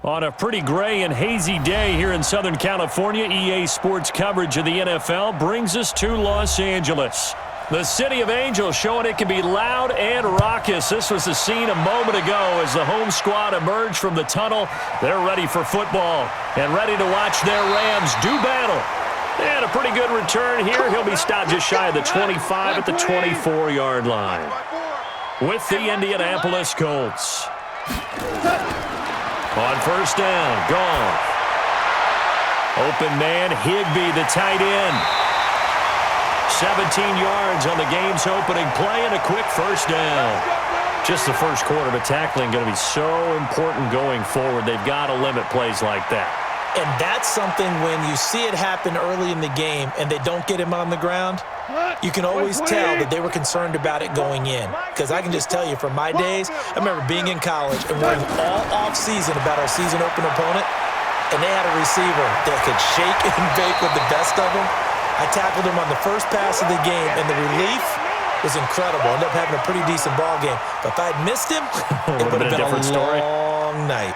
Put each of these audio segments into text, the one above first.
On a pretty gray and hazy day here in Southern California, EA Sports coverage of the NFL brings us to Los Angeles. The City of Angels showing it can be loud and raucous. This was the scene a moment ago as the home squad emerged from the tunnel. They're ready for football and ready to watch their Rams do battle. And a pretty good return here. He'll be stopped just shy of the 25 at the 24-yard line. With the Indianapolis Colts. On first down, Goff. Open man, Higbee, the tight end. 17 yards on the game's opening play and a quick first down. Just the first quarter, but tackling going to be so important going forward. They've got to limit plays like that. And that's something when you see it happen early in the game and they don't get him on the ground, you can always tell that they were concerned about it going in. Because I can just tell you from my days, I remember being in college and worrying all off-season about our season-open opponent, and they had a receiver that could shake and bake with the best of them. I tackled him on the first pass of the game, and the relief was incredible. Ended up having a pretty decent ball game. But if I had missed him, it would have been a long night.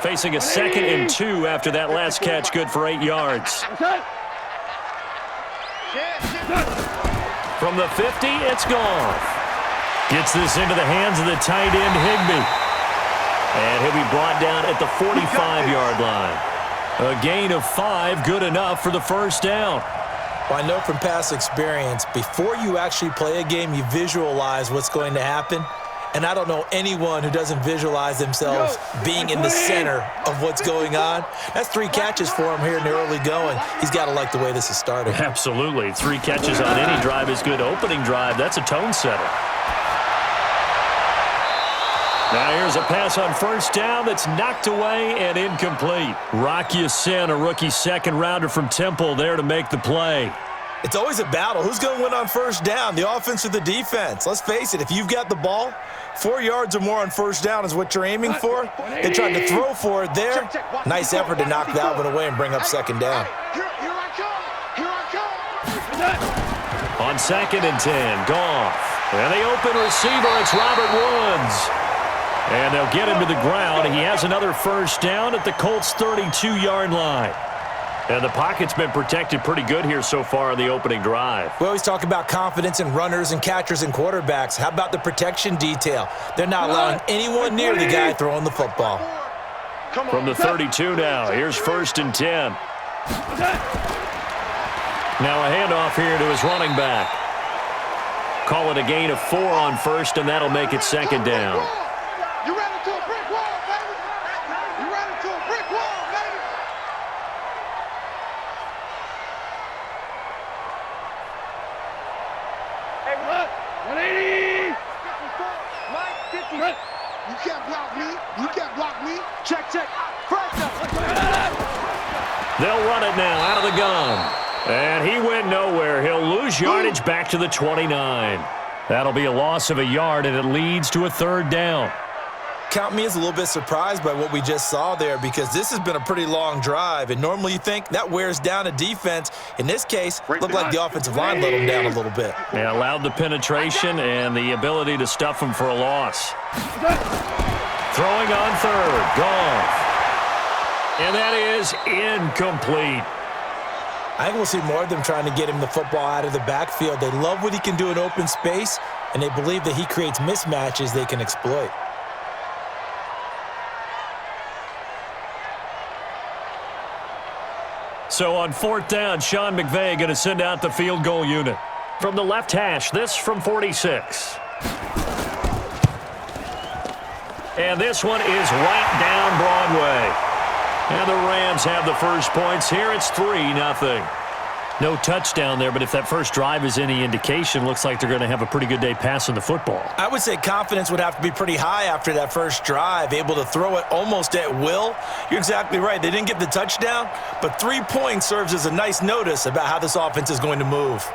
Facing a 2nd and 2 after that last catch, good for 8 yards. From the 50, it's Goff. Gets this into the hands of the tight end, Higbee. And he'll be brought down at the 45-yard line. A gain of 5, good enough for the first down. Well, I know from past experience, before you actually play a game, you visualize what's going to happen. And I don't know anyone who doesn't visualize themselves being in the center of what's going on. That's 3 catches for him here in the early going. He's got to like the way this is starting. Absolutely. 3 catches on any drive is good. Opening drive, that's a tone setter. Now here's a pass on first down that's knocked away and incomplete. Rocky Sin, a rookie second-rounder from Temple, there to make the play. It's always a battle. Who's going to win on first down, the offense or the defense? Let's face it, if you've got the ball, 4 yards or more on first down is what you're aiming for. They tried to throw for it there. Nice effort to knock that one away and bring up second down. On 2nd and 10, Goff. And the open receiver, it's Robert Woods. And they'll get him to the ground. He has another first down at the Colts' 32-yard line. And the pocket's been protected pretty good here so far on the opening drive. We always talk about confidence in runners and catchers and quarterbacks. How about the protection detail? They're not allowing anyone near the guy throwing the football. From the 32 now, here's 1st and 10. Now a handoff here to his running back. Call it a gain of 4 on first, and that'll make it 2nd down. You ran into a brick wall, baby. You ran into a brick wall, baby. Hey, what? 180. Mike, 50. You can't block me. You can't block me. Check. First down. They'll run it now out of the gun. And he went nowhere. He'll lose yardage back to the 29. That'll be a loss of a yard, and it leads to a 3rd down. Count me as a little bit surprised by what we just saw there, because this has been a pretty long drive, and normally you think that wears down a defense. In this case, looked like the offensive line let them down a little bit. Yeah, allowed the penetration and the ability to stuff them for a loss. Throwing on 3rd, Goff. And that is incomplete. I think we'll see more of them trying to get him the football out of the backfield. They love what he can do in open space, and they believe that he creates mismatches they can exploit. So on 4th down, Sean McVay going to send out the field goal unit. From the left hash, this from 46. And this one is right down Broadway. And the Rams have the first points here. It's 3-0. No touchdown there, but if that first drive is any indication, looks like they're going to have a pretty good day passing the football. I would say confidence would have to be pretty high after that first drive, able to throw it almost at will. You're exactly right. They didn't get the touchdown, but 3 points serves as a nice notice about how this offense is going to move.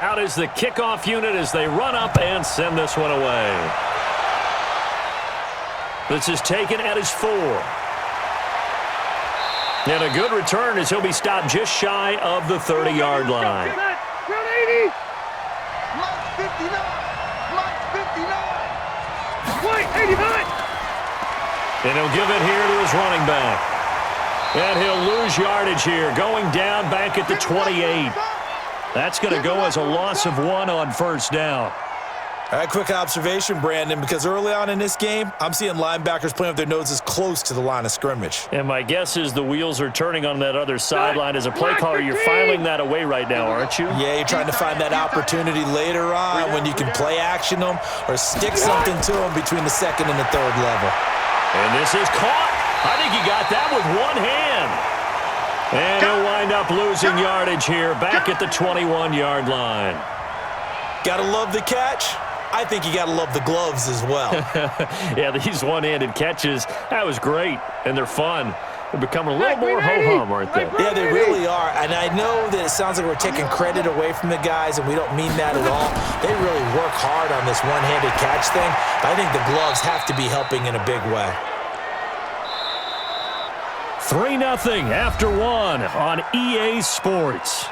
Out is the kickoff unit as they run up and send this one away. This is taken at his 4. And a good return as he'll be stopped just shy of the 30-yard line. And he'll give it here to his running back. And he'll lose yardage here, going down back at the 28. That's going to go as a loss of 1 on first down. All right, quick observation, Brandon, because early on in this game, I'm seeing linebackers playing with their noses close to the line of scrimmage. And my guess is the wheels are turning on that other sideline. As a play caller, you're filing that away right now, aren't you? Yeah, you're trying to find that opportunity later on when you can play action them or stick something to them between the second and the third level. And this is caught. I think he got that with one hand. And he'll wind up losing yardage here back at the 21-yard line. Gotta love the catch. I think you got to love the gloves as well. Yeah, these one-handed catches, that was great, and they're fun. They're becoming a little more ho-hum, aren't they? Yeah, they really are, and I know that it sounds like we're taking credit away from the guys, and we don't mean that at all. They really work hard on this one-handed catch thing. I think the gloves have to be helping in a big way. 3-0 after 1 on EA Sports.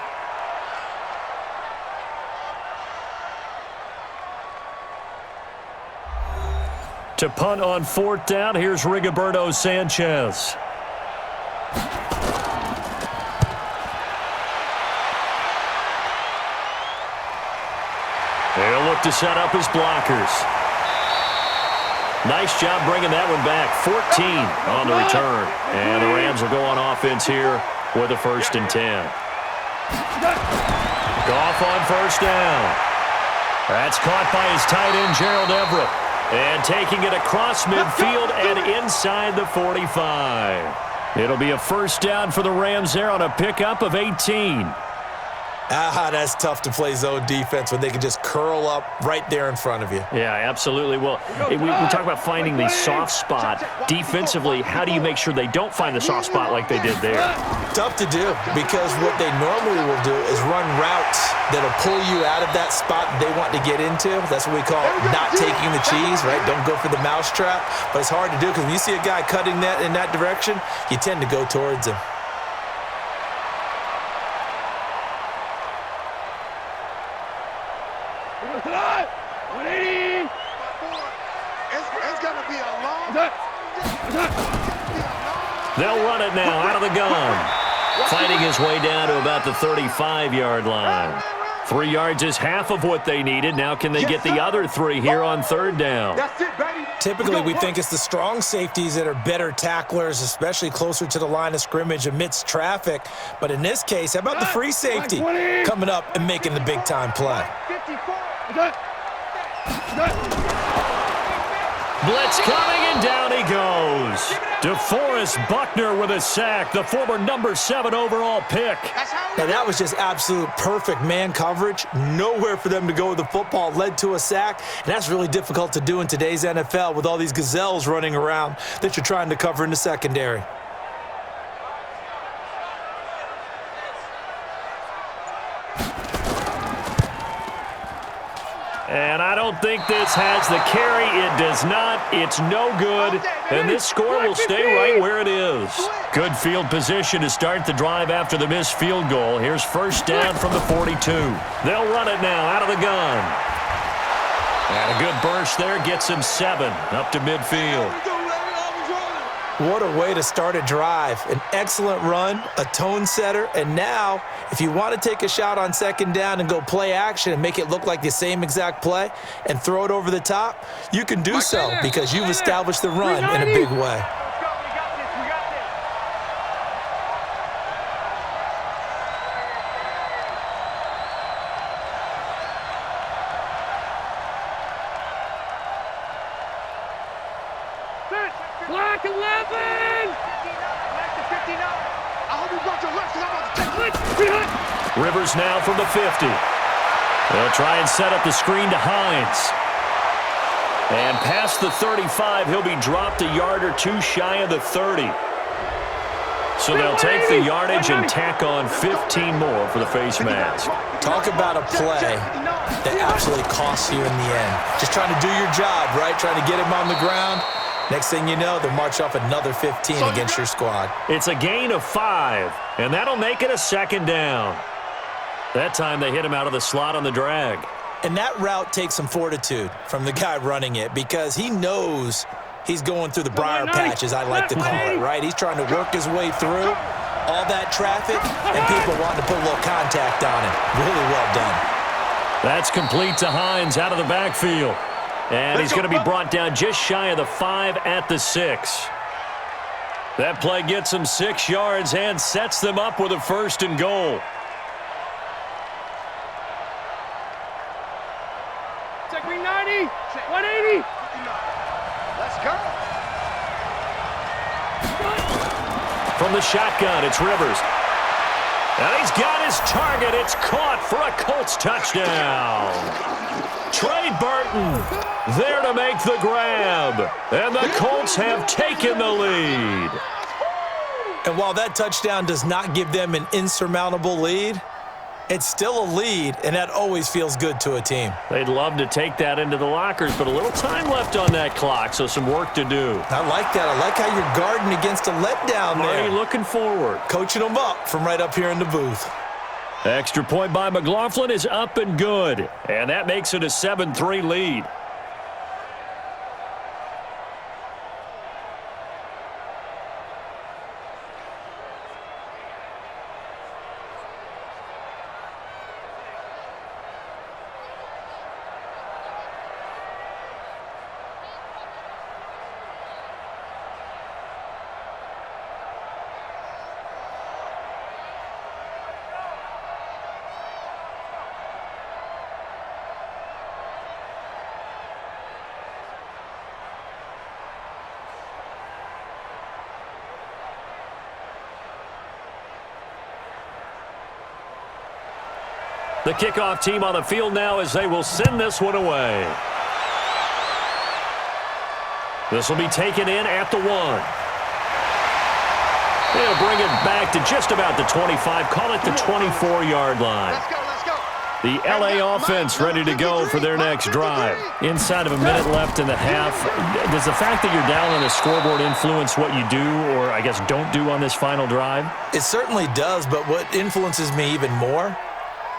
To punt on 4th down, here's Rigoberto Sanchez. They'll look to set up his blockers. Nice job bringing that one back. 14 on the return. And the Rams will go on offense here with a 1st and 10. Goff on 1st down. That's caught by his tight end, Gerald Everett. And taking it across midfield and inside the 45. It'll be a 1st down for the Rams there on a pickup of 18. That's tough to play zone defense when they can just curl up right there in front of you. Yeah, absolutely. Well, we talk about finding the soft spot. Defensively, how do you make sure they don't find the soft spot like they did there? Tough to do, because what they normally will do is run routes that'll pull you out of that spot they want to get into. That's what we call not taking the cheese, right? Don't go for the mousetrap. But it's hard to do because when you see a guy cutting that in that direction, you tend to go towards him. They'll run it now out of the gun. Fighting his way down to about the 35-yard line. 3 yards is half of what they needed. Now can they get the other 3 here on 3rd down? Typically, we think it's the strong safeties that are better tacklers, especially closer to the line of scrimmage amidst traffic. But in this case, how about the free safety coming up and making the big-time play? Blitz coming, and down he goes. DeForest Buckner with a sack, the former number 7 overall pick. Now, that was just absolute perfect man coverage. Nowhere for them to go with the football, led to a sack. And that's really difficult to do in today's NFL with all these gazelles running around that you're trying to cover in the secondary. And I don't think this has the carry. It does not. It's no good. And this score will stay right where it is. Good field position to start the drive after the missed field goal. Here's 1st down from the 42. They'll run it now out of the gun. And a good burst there gets him 7 up to midfield. What a way to start a drive. An excellent run, a tone setter, and now if you want to take a shot on 2nd down and go play action and make it look like the same exact play and throw it over the top, you can do so because you've established the run in a big way. Black 11! I hope you brought your left because I'm about to take it. Rivers now from the 50. They'll try and set up the screen to Hines. And past the 35, he'll be dropped a yard or 2 shy of the 30. So they'll take the yardage and tack on 15 more for the face mask. Talk about a play that absolutely costs you in the end. Just trying to do your job, right? Trying to get him on the ground. Next thing you know, they'll march off another 15 against your squad. It's a gain of 5, and that'll make it a second down. That time they hit him out of the slot on the drag. And that route takes some fortitude from the guy running it because he knows he's going through the briar patch, as I like to call it, right? He's trying to work his way through all that traffic and people wanting to put a little contact on him. Really well done. That's complete to Hines out of the backfield. And he's going to be brought down just shy of the 5 at the 6. That play gets him 6 yards and sets them up with a 1st and goal. Check me 90, 180. Let's go. From the shotgun, it's Rivers. And he's got his target. It's caught for a Colts touchdown. Trey Burton there to make the grab. And the Colts have taken the lead. And while that touchdown does not give them an insurmountable lead, it's still a lead, and that always feels good to a team. They'd love to take that into the lockers, but a little time left on that clock, so some work to do. I like that. I like how you're guarding against a letdown there. Already looking forward. Coaching them up from right up here in the booth. Extra point by McLaughlin is up and good, and that makes it a 7-3 lead. The kickoff team on the field now as they will send this one away. This will be taken in at the 1. They'll bring it back to just about the 25. Call it the 24-yard line. Let's go, let's go. The LA offense ready to go for their next drive. Inside of a minute left in the half. Does the fact that you're down on the scoreboard influence what you do or, I guess, don't do on this final drive? It certainly does, but what influences me even more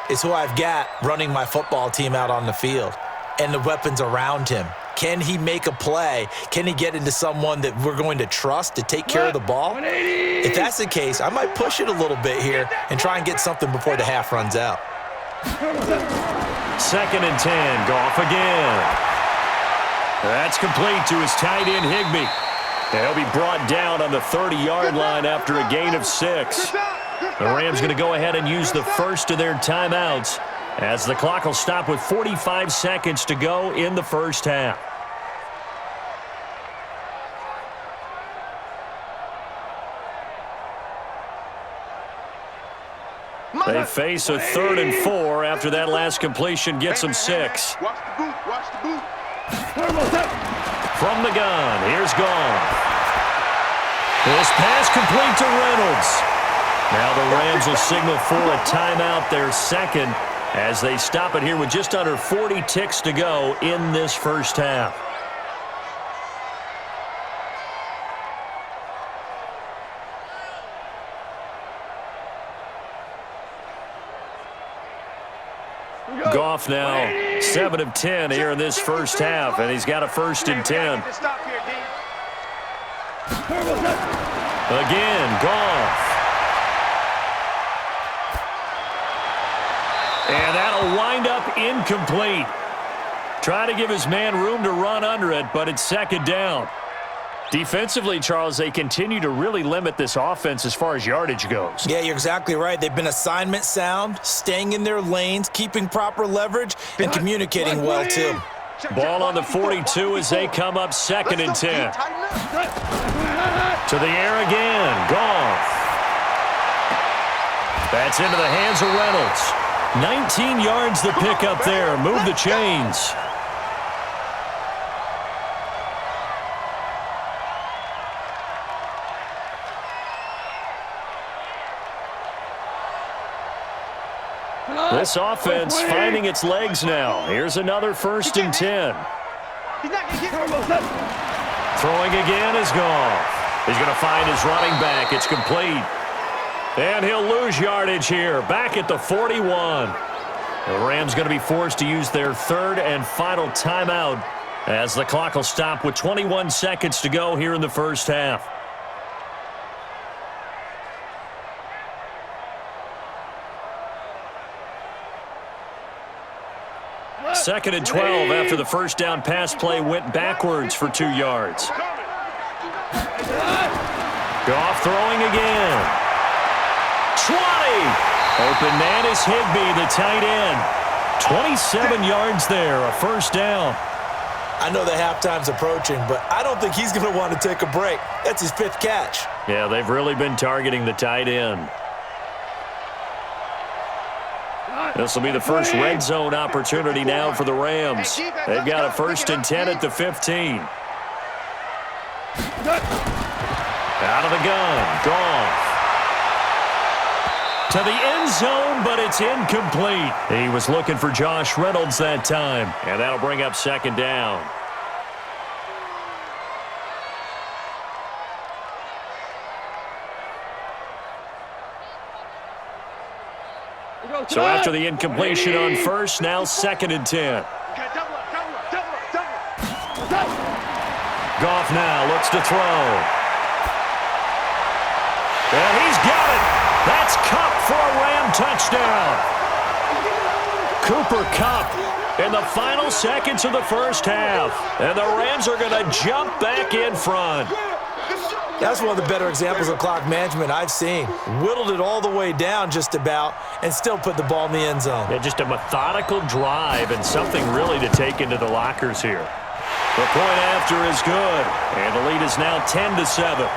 is who I've got running my football team out on the field and the weapons around him. Can he make a play? Can he get into someone that we're going to trust to take care of the ball? If that's the case, I might push it a little bit here and try and get something before the half runs out. 2nd and 10. Goff again. That's complete to his tight end, Higbee. And he'll be brought down on the 30-yard line after a gain of 6. The Rams going to go ahead and use the first of their timeouts as the clock will stop with 45 seconds to go in the first half. They face a 3rd and 4 after that last completion gets them 6. Watch the boot, watch the boot. From the gun, here's Goff. This pass complete to Reynolds. Now the Rams will signal for a timeout, their second, as they stop it here with just under 40 ticks to go in this first half. Goff now 7 of 10 here in this first half, and he's got a 1st and 10. Again, Goff. And that'll wind up incomplete. Try to give his man room to run under it, but it's 2nd down. Defensively, Charles, they continue to really limit this offense as far as yardage goes. Yeah, you're exactly right. They've been assignment sound, staying in their lanes, keeping proper leverage, and communicating well, too. Ball on the 42 as they come up 2nd and 10. To the air again. Goff. That's into the hands of Reynolds. 19 yards to pick up there. Move the chains. This offense finding its legs now. Here's another 1st and 10. Throwing again is Goff. He's going to find his running back. It's complete. And he'll lose yardage here. Back at the 41. The Rams going to be forced to use their 3rd and final timeout as the clock will stop with 21 seconds to go here in the first half. Second and 12 after the first down pass play went backwards for 2 yards. Goff throwing again. 20. Open man is Higbee, the tight end. 27 yards there, a first down. I know the halftime's approaching, but I don't think he's going to want to take a break. That's his 5th catch. Yeah, they've really been targeting the tight end. This will be the first red zone opportunity now for the Rams. They've got a 1st and 10 at the 15. Out of the gun, Goff. To the end zone, but it's incomplete. He was looking for Josh Reynolds that time, and that'll bring up 2nd down. So after the incompletion on 1st, now 2nd and 10. Goff now looks to throw. And he's got it. That's Kupp for a Ram touchdown. Cooper Kupp in the final seconds of the first half. And the Rams are going to jump back in front. That's one of the better examples of clock management I've seen. Whittled it all the way down just about and still put the ball in the end zone. Yeah, just a methodical drive and something really to take into the lockers here. The point after is good, and the lead is now 10-7.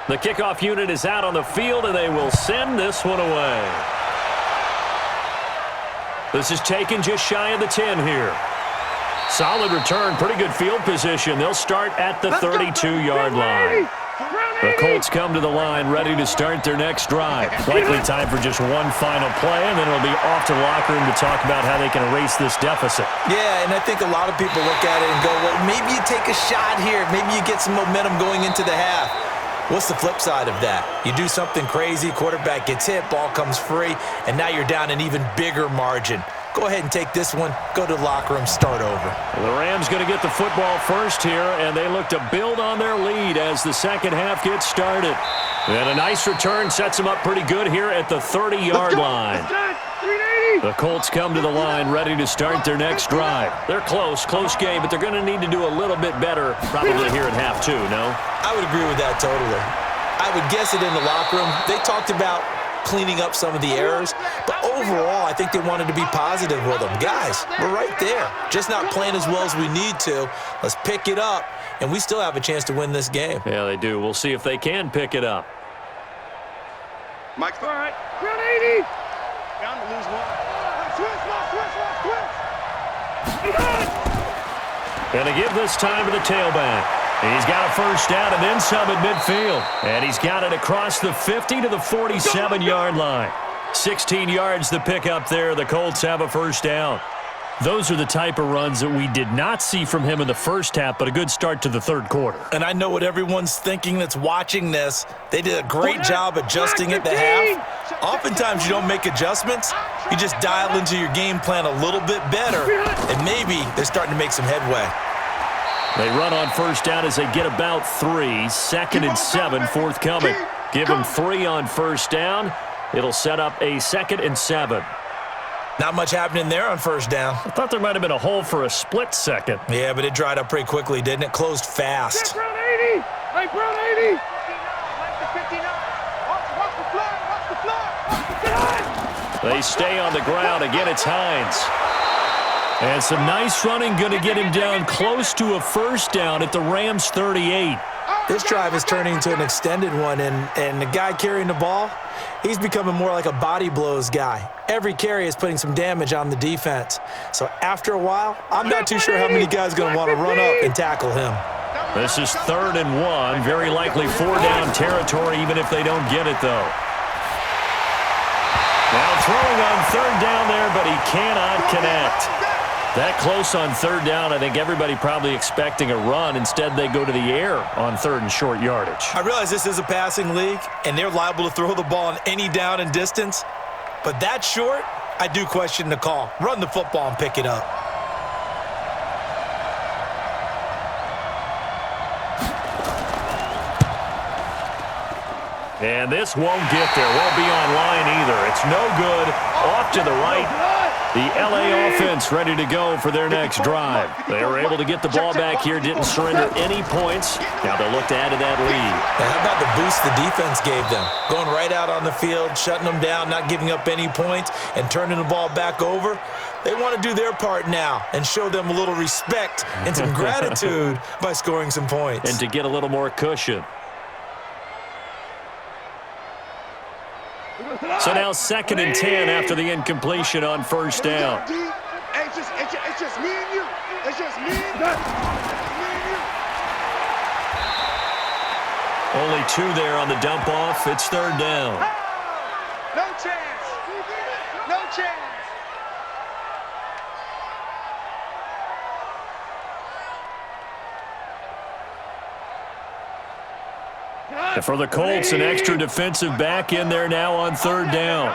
The kickoff unit is out on the field, and they will send this one away. This is taken just shy of the 10 here. Solid return, pretty good field position. They'll start at the 32-yard line. The Colts come to the line ready to start their next drive. Likely time for just one final play, and then it'll be off to the locker room to talk about how they can erase this deficit. Yeah, and I think a lot of people look at it and go, well, maybe you take a shot here. Maybe you get some momentum going into the half. What's the flip side of that? You do something crazy, quarterback gets hit, ball comes free, and now you're down an even bigger margin. Go ahead and take this one, go to the locker room, start over. Well, the Rams going to get the football first here, and they look to build on their lead as the second half gets started. And a nice return sets them up pretty good here at the 30-yard line. The Colts come to the line ready to start their next drive. They're close game, but they're going to need to do a little bit better probably here at half two, no? I would agree with that totally. I would guess it in the locker room. They talked about cleaning up some of the errors, but overall, I think they wanted to be positive with them. Guys, we're right there. Just not playing as well as we need to. Let's pick it up, and we still have a chance to win this game. Yeah, they do. We'll see if they can pick it up. Mike's all right. Ground 80. Down to lose one. Switch. Gonna give this time to the tailback. He's got a first down and then some at midfield. And he's got it across the 50 to the 47-yard line. 16 yards to pick up there. The Colts have a first down. Those are the type of runs that we did not see from him in the first half, but a good start to the third quarter. And I know what everyone's thinking that's watching this. They did a great job adjusting at the half. Oftentimes you don't make adjustments. You just dial into your game plan a little bit better, and maybe they're starting to make some headway. They run on first down as they get about 3. 2nd and 7 forthcoming. Give him 3 on first down. It'll set up a 2nd and 7. Not much happening there on first down. I thought there might have been a hole for a split second. Yeah, but it dried up pretty quickly, didn't it? Closed fast. Brown 80. Hey, Brown 80. 59. Watch the flag. Watch the flag. They stay on the ground. Again, it's Hines. And some nice running, going to get him down close to a first down at the Rams' 38. This drive is turning into an extended one, and the guy carrying the ball, he's becoming more like a body blows guy. Every carry is putting some damage on the defense. So after a while, I'm not too sure how many guys are going to want to run up and tackle him. This is 3rd and 1. Very likely 4-down territory, even if they don't get it, though. Now throwing on 3rd down there, but he cannot connect. That close on 3rd down, I think everybody probably expecting a run. Instead, they go to the air on 3rd and short yardage. I realize this is a passing league, and they're liable to throw the ball on any down and distance. But that short, I do question the call. Run the football and pick it up. And this won't get there. Won't be online either. It's no good. Off to the right. The L.A. offense ready to go for their next drive. They were able to get the ball back here, didn't surrender any points. Now they'll look to add to that lead. Now, how about the boost the defense gave them? Going right out on the field, shutting them down, not giving up any points, and turning the ball back over. They want to do their part now and show them a little respect and some gratitude by scoring some points. And to get a little more cushion. So now 2nd and 10 after the incompletion on first down. It's just me and you. It's just me and you. Only 2 there on the dump off. It's 3rd down. No chance. No chance. And for the Colts, an extra defensive back in there now on 3rd down.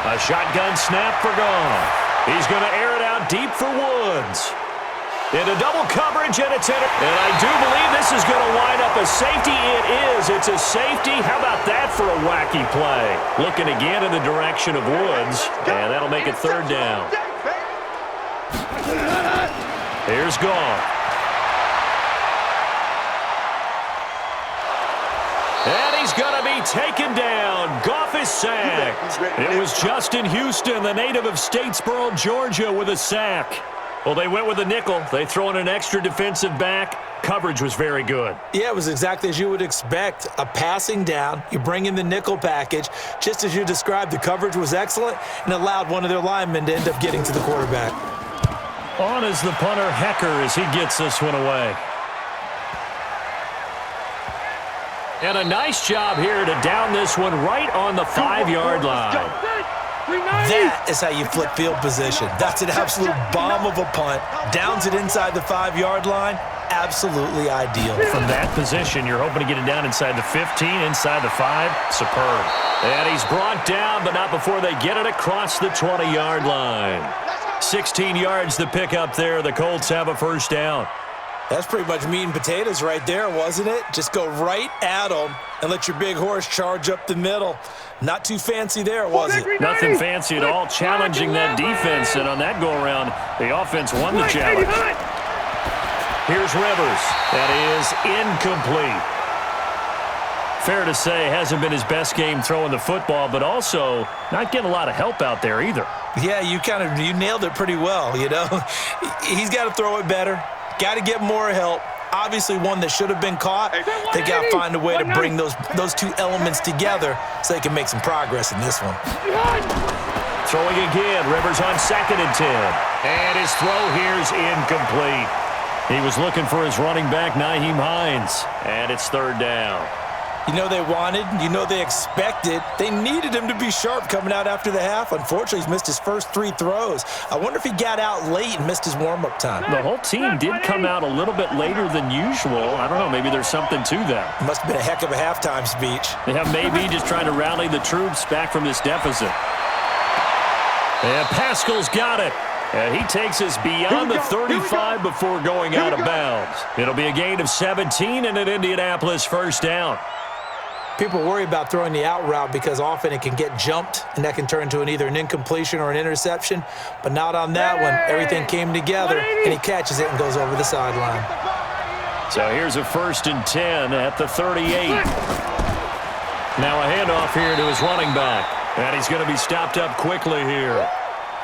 A shotgun snap for Goff. He's going to air it out deep for Woods. Into double coverage, and it's in it. And I do believe this is going to wind up a safety. It is. It's a safety. How about that for a wacky play? Looking again in the direction of Woods, and that'll make it 3rd down. Here's Goff. And he's going to be taken down. Goff is sacked. It was Justin Houston, the native of Statesboro, Georgia, with a sack. Well, they went with a nickel. They throw in an extra defensive back. Coverage was very good. Yeah, it was exactly as you would expect. A passing down. You bring in the nickel package. Just as you described, the coverage was excellent and allowed one of their linemen to end up getting to the quarterback. On is the punter, Hecker, as he gets this one away. And a nice job here to down this one right on the 5-yard line. That is how you flip field position. That's an absolute bomb of a punt. Downs it inside the 5-yard line. Absolutely ideal. From that position, you're hoping to get it down inside the 15, inside the 5. Superb. And he's brought down, but not before they get it across the 20-yard line. 16 yards to pick up there. The Colts have a first down. That's pretty much meat and potatoes right there, wasn't it? Just go right at them and let your big horse charge up the middle. Not too fancy there, was it? Nothing fancy at all, challenging that defense. And on that go-around, the offense won the challenge. Here's Rivers. That is incomplete. Fair to say, hasn't been his best game throwing the football, but also not getting a lot of help out there either. Yeah, you nailed it pretty well, you know. He's got to throw it better. Got to get more help. Obviously one that should have been caught. They got to find a way to bring those two elements together so they can make some progress in this one. Throwing again. Rivers on 2nd and 10. And his throw here is incomplete. He was looking for his running back, Nyheim Hines. And it's 3rd down. You know they wanted, you know they expected. They needed him to be sharp coming out after the half. Unfortunately, he's missed his first 3 throws. I wonder if he got out late and missed his warm-up time. The whole team did come out a little bit later than usual. I don't know, maybe there's something to that. Must have been a heck of a halftime speech. Yeah, maybe just trying to rally the troops back from this deficit. And Pascal's got it. And he takes us beyond the 35 before going out of bounds. It'll be a gain of 17 and an Indianapolis first down. People worry about throwing the out route because often it can get jumped, and that can turn into either an incompletion or an interception. But not on that one. Everything came together, and he catches it and goes over the sideline. So here's a 1st and 10 at the 38. Now a handoff here to his running back. And he's going to be stopped up quickly here.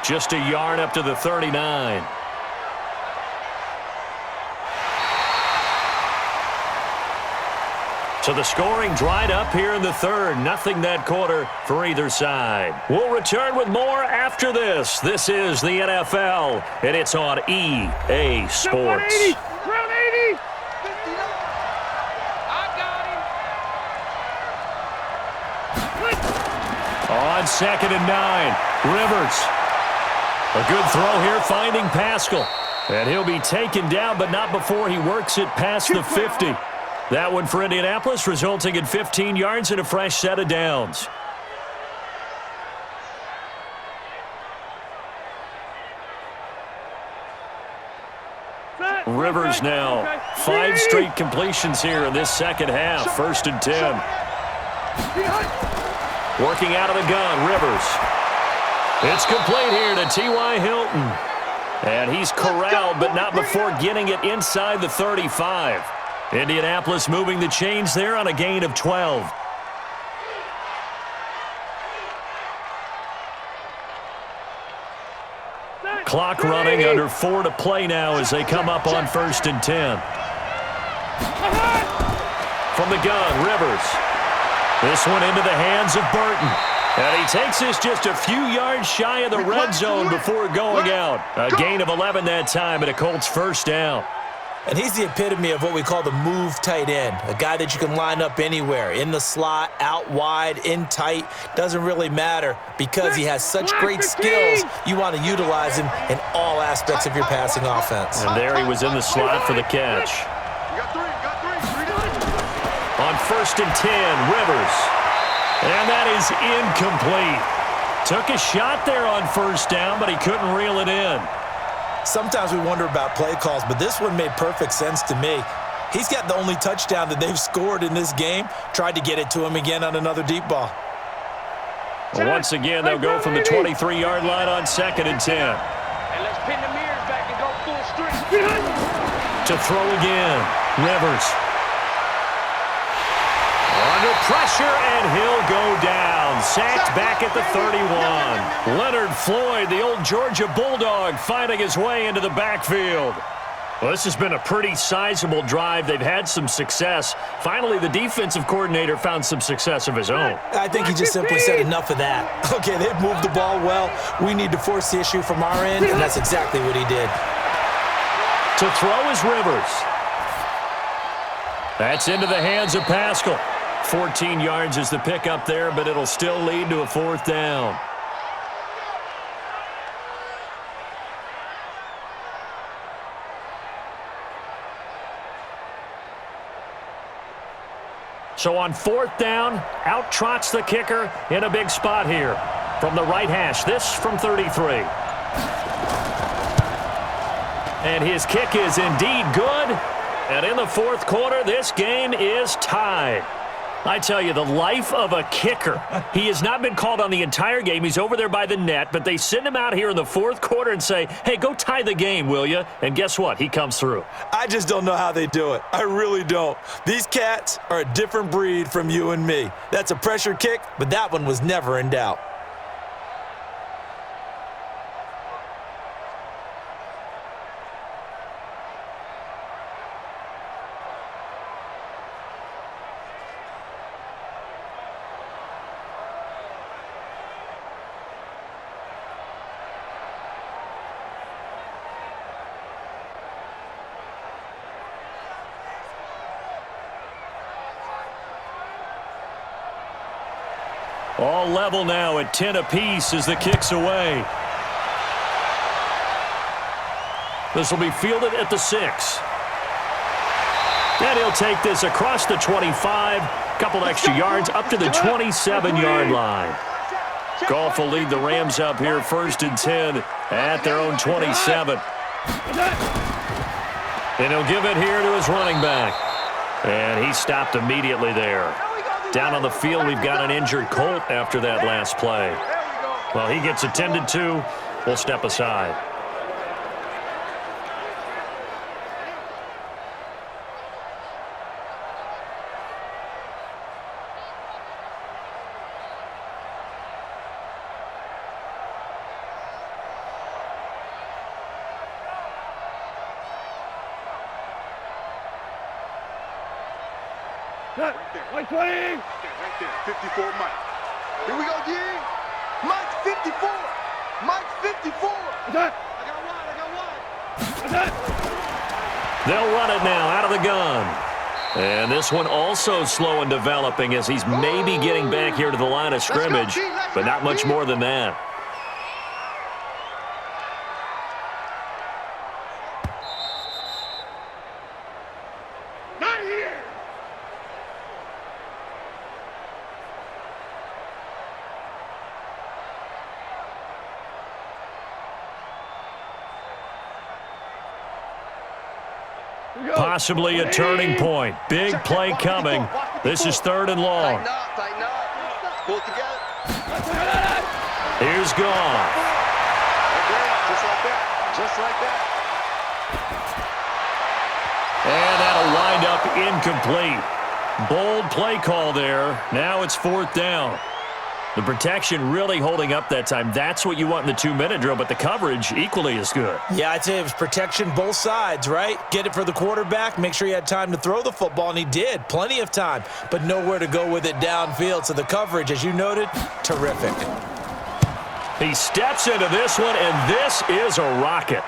Just a yard up to the 39. So the scoring dried up here in the third. Nothing that quarter for either side. We'll return with more after this. This is the NFL, and it's on EA Sports. Round 80. I got him. On 2nd and 9, Rivers. A good throw here, finding Pascal. And he'll be taken down, but not before he works it past the 50. That one for Indianapolis, resulting in 15 yards and a fresh set of downs. Rivers now, 5 straight completions here in this second half. 1st and 10. Working out of the gun, Rivers. It's complete here to T.Y. Hilton. And he's corralled, but not before getting it inside the 35. Indianapolis moving the chains there on a gain of 12. Clock running, under 4 to play now as they come up on 1st and 10. From the gun, Rivers. This one into the hands of Burton. And he takes this just a few yards shy of the red zone before going out. A gain of 11 that time and a Colts first down. And he's the epitome of what we call the move tight end, a guy that you can line up anywhere, in the slot, out wide, in tight, doesn't really matter because he has such great skills. You want to utilize him in all aspects of your passing offense. And there he was in the slot for the catch. On 1st and 10, Rivers. And that is incomplete. Took a shot there on 1st down, but he couldn't reel it in. Sometimes we wonder about play calls, but this one made perfect sense to me. He's got the only touchdown that they've scored in this game. Tried to get it to him again on another deep ball. Well, once again, they'll go from the 23-yard line on 2nd and 10. And let's pin the mirrors back and go full strength. To throw again, Rivers. Under pressure, and he'll go down. Sacked back at the 31. Leonard Floyd, the old Georgia Bulldog, finding his way into the backfield. Well, this has been a pretty sizable drive. They've had some success. Finally, the defensive coordinator found some success of his own. I think he just simply said enough of that. Okay, they've moved the ball well. We need to force the issue from our end, and that's exactly what he did. To throw is Rivers. That's into the hands of Pascal. 14 yards is the pickup there, but it'll still lead to a 4th down. So on 4th down, out trots the kicker in a big spot here. From the right hash, this from 33. And his kick is indeed good. And in the 4th quarter, this game is tied. I tell you, the life of a kicker. He has not been called on the entire game. He's over there by the net, but they send him out here in the 4th quarter and say, hey, go tie the game, will you? And guess what? He comes through. I just don't know how they do it. I really don't. These cats are a different breed from you and me. That's a pressure kick, but that one was never in doubt. All level now at 10 apiece as the kick's away. This will be fielded at the 6. And he'll take this across the 25, couple extra yards up to the 27-yard line. Goff will lead the Rams up here 1st and 10 at their own 27. And he'll give it here to his running back. And he stopped immediately there. Down on the field, we've got an injured Colt after that last play. Well, he gets attended to. We'll step aside. Mike 20. Right there, 54 Mike. Here we go, G. Mike's 54. Mike's 54. I got one. They'll run it now out of the gun. And this one also slow in developing as he's maybe getting back here to the line of scrimmage, but not much more than that. Possibly a turning point. Big play coming. This is 3rd and long. Tighten up. Pull it together. Here's Goff. Just like that. Just like that. And that'll wind up incomplete. Bold play call there. Now it's 4th down. The protection really holding up that time. That's what you want in the 2-minute drill, but the coverage equally as good. Yeah, I'd say it was protection both sides, right? Get it for the quarterback, make sure he had time to throw the football, and he did. Plenty of time, but nowhere to go with it downfield. So the coverage, as you noted, terrific. He steps into this one, and this is a rocket.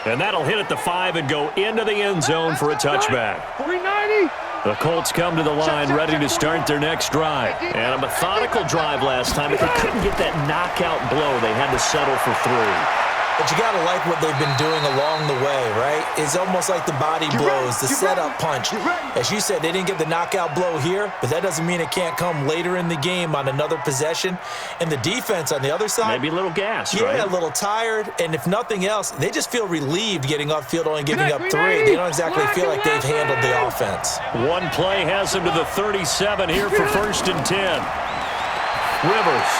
And that'll hit at the 5 and go into the end zone for a touchback. 390. The Colts come to the line ready to start their next drive. And a methodical drive last time, but they couldn't get that knockout blow. They had to settle for 3. But you got to like what they've been doing along the way, right? It's almost like the body blows, the setup punch. As you said, they didn't get the knockout blow here, but that doesn't mean it can't come later in the game on another possession. And the defense on the other side. Maybe a little gas, right? Yeah, a little tired. And if nothing else, they just feel relieved getting off field, only giving up 3. They don't exactly feel like they've handled the offense. One play has them to the 37 here for 1st and 10. Rivers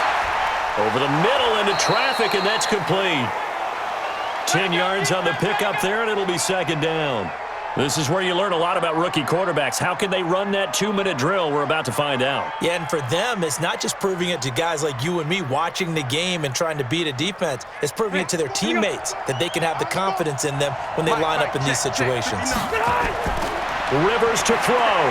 over the middle into traffic, and that's complete. 10 yards on the pickup there, and it'll be 2nd down. This is where you learn a lot about rookie quarterbacks. How can they run that 2-minute drill? We're about to find out. Yeah, and for them, it's not just proving it to guys like you and me watching the game and trying to beat a defense. It's proving it to their teammates that they can have the confidence in them when they line up in these situations. Rivers to throw.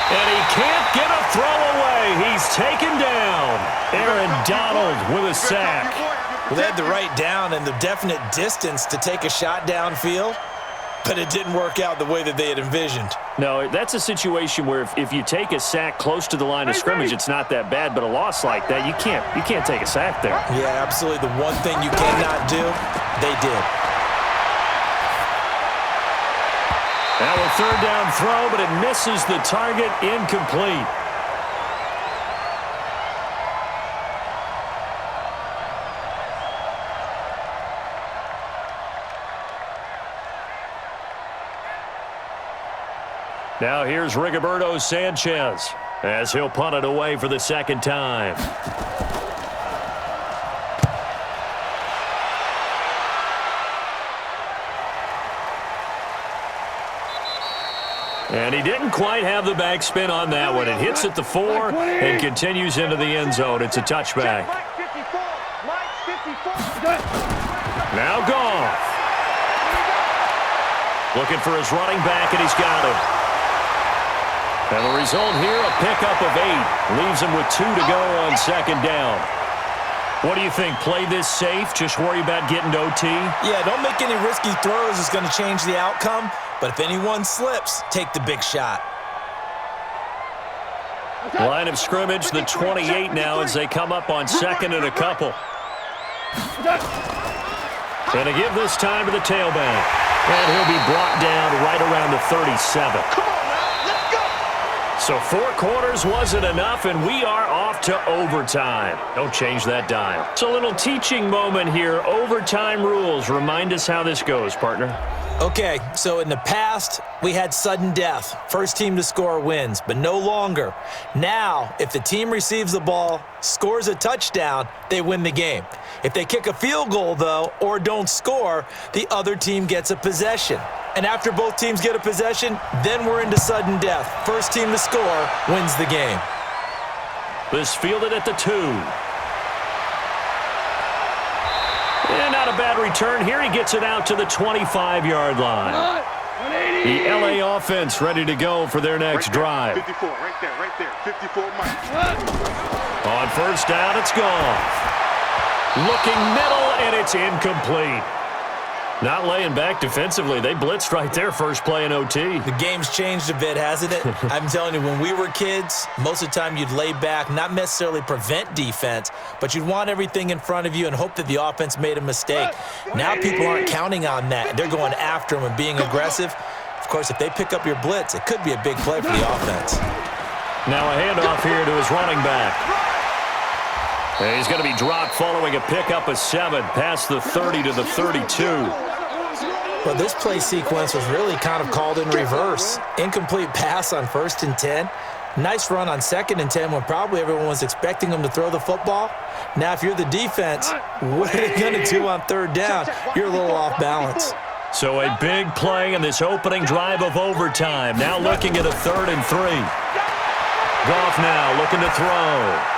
And he can't get a throw away. He's taken down. Aaron Donald with a sack. Well, they had the right down and the definite distance to take a shot downfield, but it didn't work out the way that they had envisioned. No, that's a situation where if you take a sack close to the line of scrimmage, it's not that bad, but a loss like that, you can't take a sack there. Yeah, absolutely. The one thing you cannot do, they did. Now a 3rd down throw, but it misses the target, incomplete. Now here's Rigoberto Sanchez as he'll punt it away for the 2nd time. And he didn't quite have the backspin on that one. It hits at the 4 and continues into the end zone. It's a touchback. Now Goff. Looking for his running back, and he's got him. And the result here, a pickup of 8. Leaves him with 2 to go on 2nd down. What do you think? Play this safe? Just worry about getting to OT? Yeah, don't make any risky throws. It's going to change the outcome. But if anyone slips, take the big shot. Line of scrimmage, the 28 now as they come up on 2nd and a couple. Going to give this time to the tailback. And he'll be brought down right around the 37. Come on now, let's go. So 4 quarters wasn't enough, and we are off to overtime. Don't change that dial. It's a little teaching moment here. Overtime rules. Remind us how this goes, partner. Okay, so in the past, we had sudden death. First team to score wins, but no longer. Now, if the team receives the ball, scores a touchdown, they win the game. If they kick a field goal, though, or don't score, the other team gets a possession. And after both teams get a possession, then we're into sudden death. First team to score wins the game. This fielded at the 2. And not a bad return here. He gets it out to the 25-yard line. The LA offense ready to go for their next drive. 54, right there, 54 Mike. On first down, it's gone. Looking middle, and it's incomplete. Not laying back defensively. They blitzed right there first play in OT. The game's changed a bit, hasn't it? I'm telling you, when we were kids, most of the time you'd lay back, not necessarily prevent defense, but you'd want everything in front of you and hope that the offense made a mistake. Now people aren't counting on that. They're going after them and being aggressive. Of course, if they pick up your blitz, it could be a big play for the offense. Now a handoff here to his running back. And he's going to be dropped following a pickup of 7 past the 30 to the 32. Well, this play sequence was really kind of called in reverse. Incomplete pass on 1st and 10. Nice run on 2nd and 10 when probably everyone was expecting him to throw the football. Now, if you're the defense, what are they going to do on 3rd down? You're a little off balance. So a big play in this opening drive of overtime. Now looking at a 3rd and 3. Goff now looking to throw.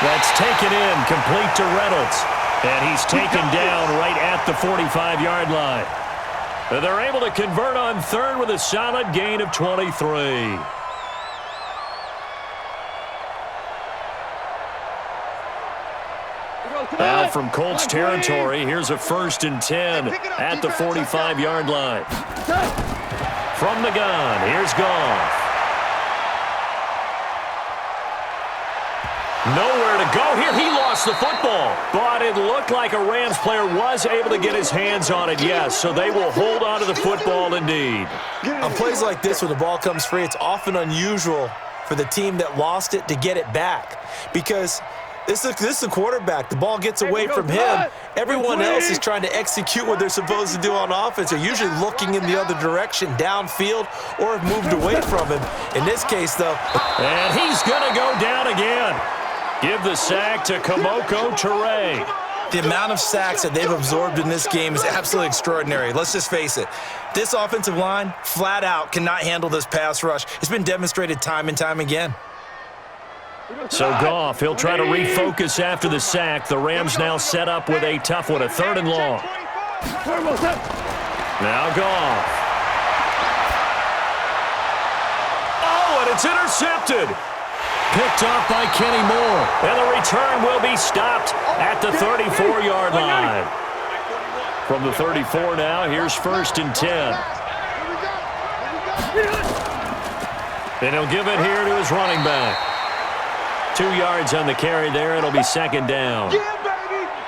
That's taken in, complete to Reynolds. And he's taken down right at the 45-yard line. They're able to convert on 3rd with a solid gain of 23. Now from Colts territory, here's a 1st and 10 at the 45-yard line. From the gun, here's Goff. Nowhere to go here. He lost the football, but it looked like a Rams player was able to get his hands on it, yes, so they will hold on to the football indeed. On plays like this, when the ball comes free, it's often unusual for the team that lost it to get it back because this is the quarterback. The ball gets away from him. Everyone else is trying to execute what they're supposed to do on offense. They're usually looking in the other direction, downfield, or have moved away from him. In this case, though. And he's going to go down again. Give the sack to Kamoko Toure. The amount of sacks that they've absorbed in this game is absolutely extraordinary. Let's just face it. This offensive line, flat out, cannot handle this pass rush. It's been demonstrated time and time again. So Goff, he'll try to refocus after the sack. The Rams now set up with a tough one, a 3rd and long. Now Goff. Oh, and it's intercepted. Picked off by Kenny Moore. And the return will be stopped at the 34-yard line. From the 34 now, here's 1st and 10. And he'll give it here to his running back. 2 yards on the carry there. It'll be 2nd down.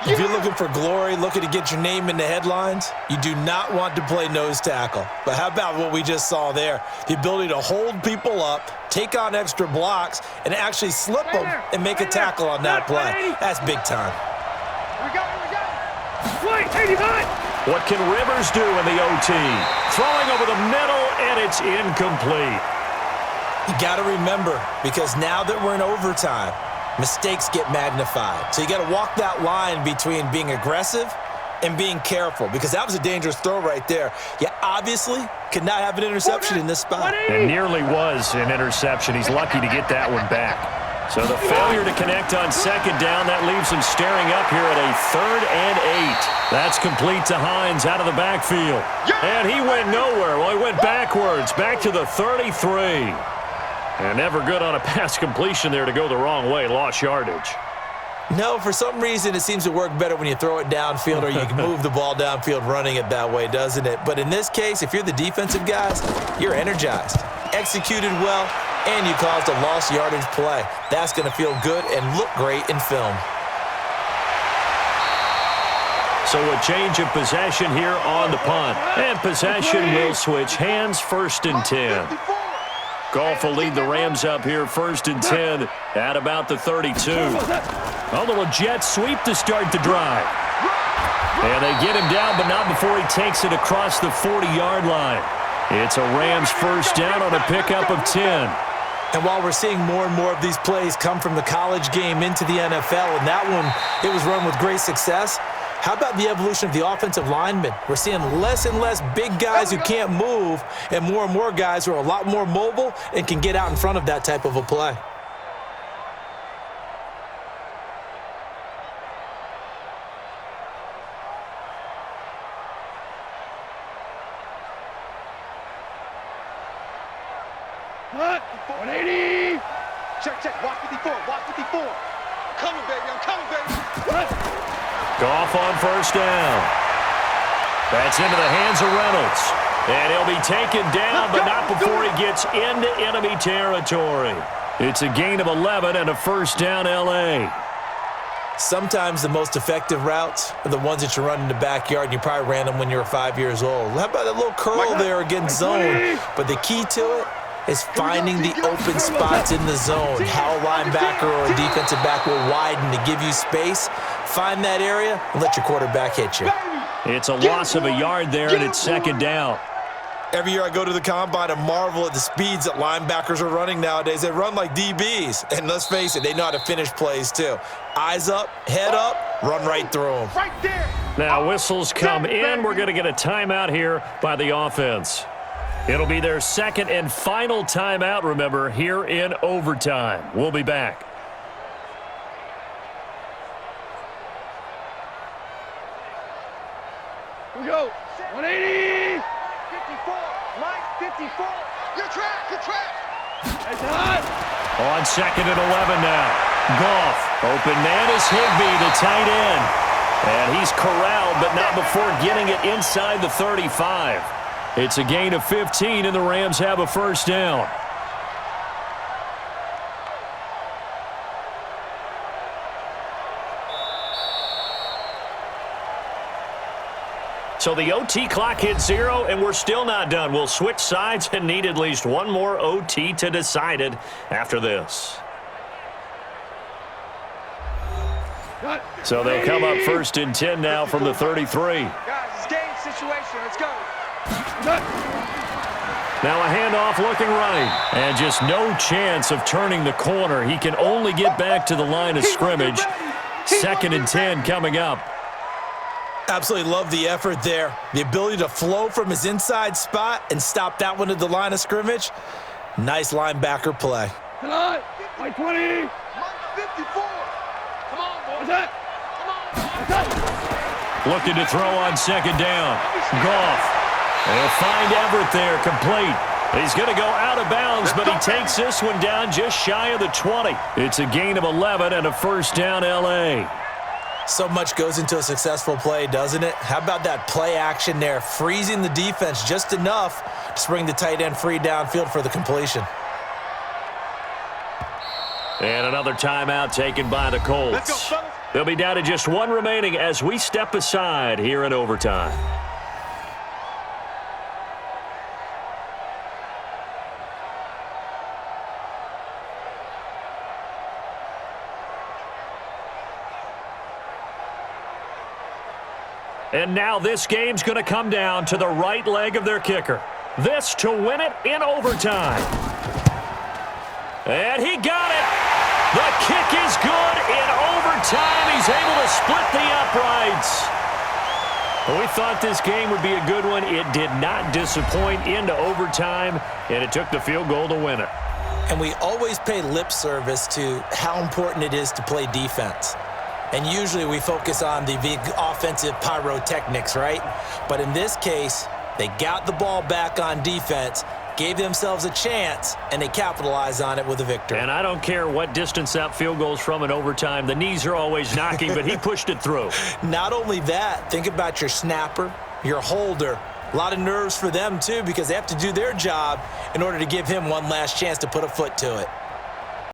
If you're looking for glory, looking to get your name in the headlines, you do not want to play nose tackle. But how about what we just saw there? The ability to hold people up, take on extra blocks, and actually slip them and make a tackle on that play. That's big time. We got it. 85. What can Rivers do in the OT? Throwing over the middle, and it's incomplete. You got to remember, because now that we're in overtime, mistakes get magnified. So you got to walk that line between being aggressive and being careful, because that was a dangerous throw right there. You obviously could not have an interception in this spot. It nearly was an interception. He's lucky to get that one back. So the failure to connect on 2nd down, that leaves him staring up here at a 3rd and 8. That's complete to Hines out of the backfield. And he went nowhere. Well, he went backwards, back to the 33. And never good on a pass completion there to go the wrong way. Lost yardage. No, for some reason it seems to work better when you throw it downfield or you can move the ball downfield running it that way, doesn't it? But in this case, if you're the defensive guys, you're energized, executed well, and you caused a lost yardage play. That's going to feel good and look great in film. So a change of possession here on the punt. And possession will switch hands, 1st and 10. Goff will lead the Rams up here 1st and 10 at about the 32. A little jet sweep to start the drive. And they get him down, but not before he takes it across the 40-yard line. It's a Rams first down on a pickup of 10. And while we're seeing more and more of these plays come from the college game into the NFL, and that one, it was run with great success, how about the evolution of the offensive linemen? We're seeing less and less big guys who can't move and more guys who are a lot more mobile and can get out in front of that type of a play. Hut, 180. Check, watch 54, watch 54. I'm coming, baby. Hut. Goff on first down. That's into the hands of Reynolds. And he'll be taken down, but not before he gets into enemy territory. It's a gain of 11 and a first down L.A. Sometimes the most effective routes are the ones that you run in the backyard, and you probably ran them when you were 5 years old. How about that little curl there against zone? But the key to it is finding the open spots in the zone. How a linebacker or a defensive back will widen to give you space. Find that area and let your quarterback hit you. It's a loss of a yard there, and it's second down. Every year I go to the combine and marvel at the speeds that linebackers are running nowadays. They run like DBs. And let's face it, they know how to finish plays too. Eyes up, head up, run right through them. Right there. Now whistles come in. We're going to get a timeout here by the offense. It'll be their second and final timeout, remember, here in overtime. We'll be back. Here we go. 180. 54. Mike, 54. Your track. Nice hot. On second and 11 now. Goff. Open man is Higbee, the tight end. And he's corralled, but not before getting it inside the 35. It's a gain of 15, and the Rams have a first down. So the OT clock hits 0, and we're still not done. We'll switch sides and need at least one more OT to decide it after this. So they'll come up 1st and 10 now from the 33. Guys, it's game situation. Let's go. Now a handoff looking right. And just no chance of turning the corner. He can only get back to the line of scrimmage. 2nd and 10 coming up. Absolutely love the effort there. The ability to flow from his inside spot and stop that one at the line of scrimmage. Nice linebacker play. Come on. 20. 54. Come on, boy. What's that? Come on. Looking to throw on 2nd down. Goff. They'll find Everett there, complete. He's going to go out of bounds, but he takes this one down just shy of the 20. It's a gain of 11 and a first down L.A. So much goes into a successful play, doesn't it? How about that play action there, freezing the defense just enough to bring the tight end free downfield for the completion. And another timeout taken by the Colts. Let's go, fellas. They'll be down to just one remaining as we step aside here in overtime. And now this game's going to come down to the right leg of their kicker. This to win it in overtime. And he got it. The kick is good in overtime. He's able to split the uprights. Well, we thought this game would be a good one. It did not disappoint into overtime, and it took the field goal to win it. And we always pay lip service to how important it is to play defense. And usually we focus on the big offensive pyrotechnics, right? But in this case, they got the ball back on defense, gave themselves a chance, and they capitalized on it with a victory. And I don't care what distance that field goes from in overtime. The knees are always knocking, but he pushed it through. Not only that, think about your snapper, your holder. A lot of nerves for them, too, because they have to do their job in order to give him one last chance to put a foot to it.